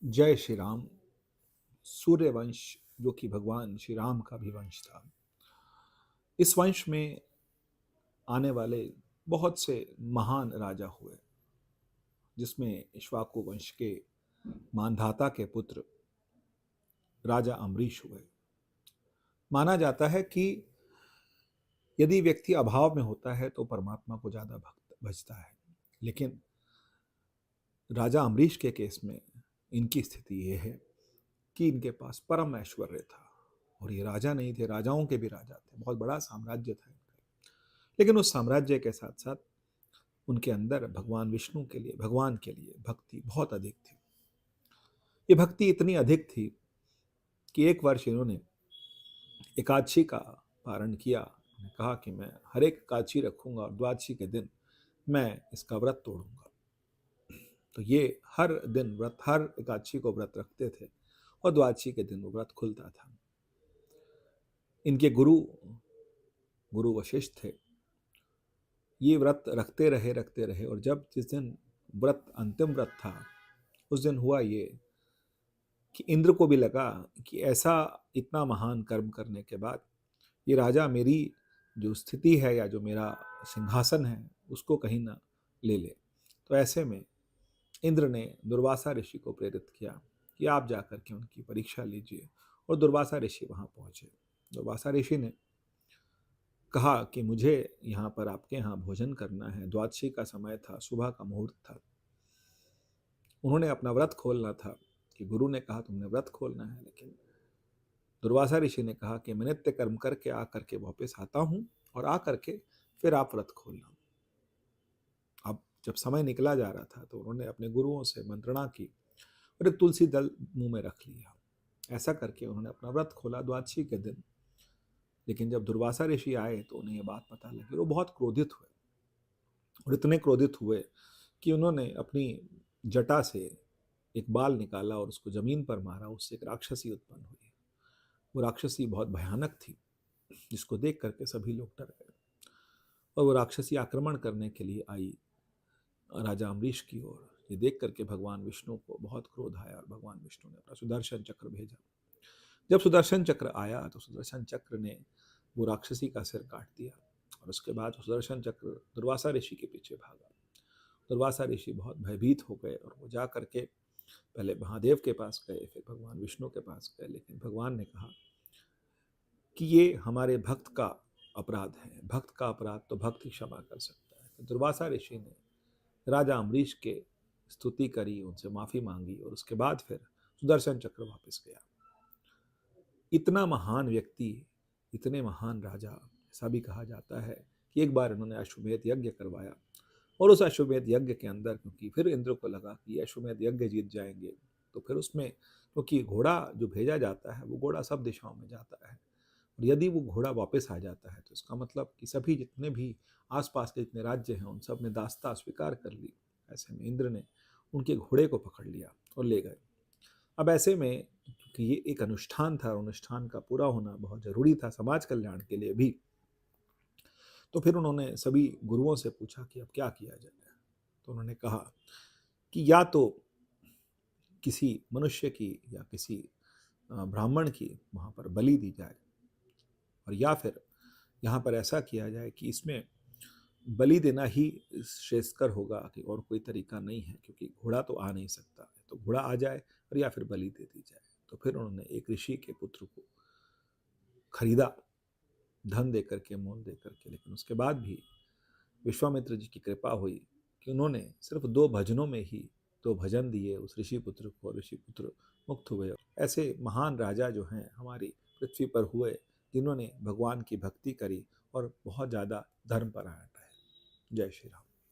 जय श्री राम। सूर्यवंश जो कि भगवान श्री राम का भी वंश था, इस वंश में आने वाले बहुत से महान राजा हुए, जिसमें इक्ष्वाकु वंश के मांधाता के पुत्र राजा अम्बरीश हुए। माना जाता है कि यदि व्यक्ति अभाव में होता है तो परमात्मा को ज़्यादा भक्त भजता है, लेकिन राजा अम्बरीश के केस में इनकी स्थिति ये है कि इनके पास परम ऐश्वर्य था। और ये राजा नहीं थे, राजाओं के भी राजा थे, बहुत बड़ा साम्राज्य था इनका। लेकिन उस साम्राज्य के साथ साथ उनके अंदर भगवान विष्णु के लिए, भगवान के लिए भक्ति बहुत अधिक थी। ये भक्ति इतनी अधिक थी कि एक वर्ष इन्होंने एकादशी का पारण किया। उन्होंने कहा कि मैं हर एक एकादशी रखूंगा और द्वादशी के दिन मैं इसका व्रत तोड़ूंगा। तो ये हर दिन व्रत, हर एकादशी को व्रत रखते थे और द्वादशी के दिन वो व्रत खुलता था। इनके गुरु वशिष्ठ थे। ये व्रत रखते रहे और जब जिस दिन व्रत, अंतिम व्रत था, उस दिन हुआ ये कि इंद्र को भी लगा कि ऐसा इतना महान कर्म करने के बाद ये राजा मेरी जो स्थिति है या जो मेरा सिंहासन है उसको कहीं ना ले ले। तो ऐसे में इंद्र ने दुर्वासा ऋषि को प्रेरित किया कि आप जाकर के उनकी परीक्षा लीजिए। और दुर्वासा ऋषि वहाँ पहुँचे। दुर्वासा ऋषि ने कहा कि मुझे यहाँ पर आपके यहाँ भोजन करना है। द्वादशी का समय था, सुबह का मुहूर्त था। उन्होंने अपना व्रत खोलना था कि गुरु ने कहा तुमने व्रत खोलना है, लेकिन दुर्वासा ऋषि ने कहा कि मैं नित्य कर्म करके आकर के वापस आता हूँ और आकर के फिर आप व्रत खोलना। अब जब समय निकला जा रहा था तो उन्होंने अपने गुरुओं से मंत्रणा की और एक तुलसी दल मुंह में रख लिया। ऐसा करके उन्होंने अपना व्रत खोला द्वादशी के दिन। लेकिन जब दुर्वासा ऋषि आए तो उन्हें ये बात पता लगी। वो बहुत क्रोधित हुए और इतने क्रोधित हुए कि उन्होंने अपनी जटा से एक बाल निकाला और उसको जमीन पर मारा। उससे एक राक्षसी उत्पन्न हुई। वो राक्षसी बहुत भयानक थी, जिसको देख करके सभी लोग डर गए। और वो राक्षसी आक्रमण करने के लिए आई राजा अम्बरीश की ओर। ये देख करके भगवान विष्णु को बहुत क्रोध आया और भगवान विष्णु ने अपना सुदर्शन चक्र भेजा। जब सुदर्शन चक्र आया तो सुदर्शन चक्र ने वो राक्षसी का सिर काट दिया और उसके बाद सुदर्शन चक्र दुर्वासा ऋषि के पीछे भागा। दुर्वासा ऋषि बहुत भयभीत हो गए और वो जा करके पहले महादेव के पास गए, फिर भगवान विष्णु के पास गए। लेकिन भगवान ने कहा कि ये हमारे भक्त का अपराध है, भक्त का अपराध तो भक्त ही क्षमा कर सकता है। तो दुर्वासा ऋषि ने राजा अम्बरीश के स्तुति करी, उनसे माफ़ी मांगी और उसके बाद फिर सुदर्शन चक्र वापस गया। इतना महान व्यक्ति, इतने महान राजा, ऐसा भी कहा जाता है कि एक बार इन्होंने अश्वमेध यज्ञ करवाया और उस अश्वमेध यज्ञ के अंदर, क्योंकि फिर इंद्र को लगा कि अश्वमेध यज्ञ जीत जाएंगे, तो फिर उसमें, क्योंकि घोड़ा जो भेजा जाता है वो घोड़ा सब दिशाओं में जाता है, और यदि वो घोड़ा वापस आ जाता है तो इसका मतलब कि सभी जितने भी आसपास के जितने राज्य हैं उन सब ने दास्ता स्वीकार कर ली। ऐसे में इंद्र ने उनके घोड़े को पकड़ लिया और ले गए। अब ऐसे में क्योंकि ये एक अनुष्ठान था, अनुष्ठान का पूरा होना बहुत जरूरी था समाज कल्याण के लिए भी, तो फिर उन्होंने सभी गुरुओं से पूछा कि अब क्या किया जाए। तो उन्होंने कहा कि या तो किसी मनुष्य की या किसी ब्राह्मण की वहाँ पर बलि दी जाए, और या फिर यहाँ पर ऐसा किया जाए कि इसमें बलि देना ही श्रेष्ठकर होगा कि और कोई तरीका नहीं है, क्योंकि घोड़ा तो आ नहीं सकता है, तो घोड़ा आ जाए और या फिर बलि दे दी जाए। तो फिर उन्होंने एक ऋषि के पुत्र को खरीदा, धन दे करके, मोल दे करके। लेकिन उसके बाद भी विश्वामित्र जी की कृपा हुई कि उन्होंने सिर्फ 2 भजनों में ही 2 भजन दिए उस ऋषि पुत्र को, और ऋषि पुत्र मुक्त हुए। ऐसे महान राजा जो हैं हमारी पृथ्वी पर हुए, जिन्होंने भगवान की भक्ति करी और बहुत ज़्यादा धर्मपरायण रहे। जय श्री राम।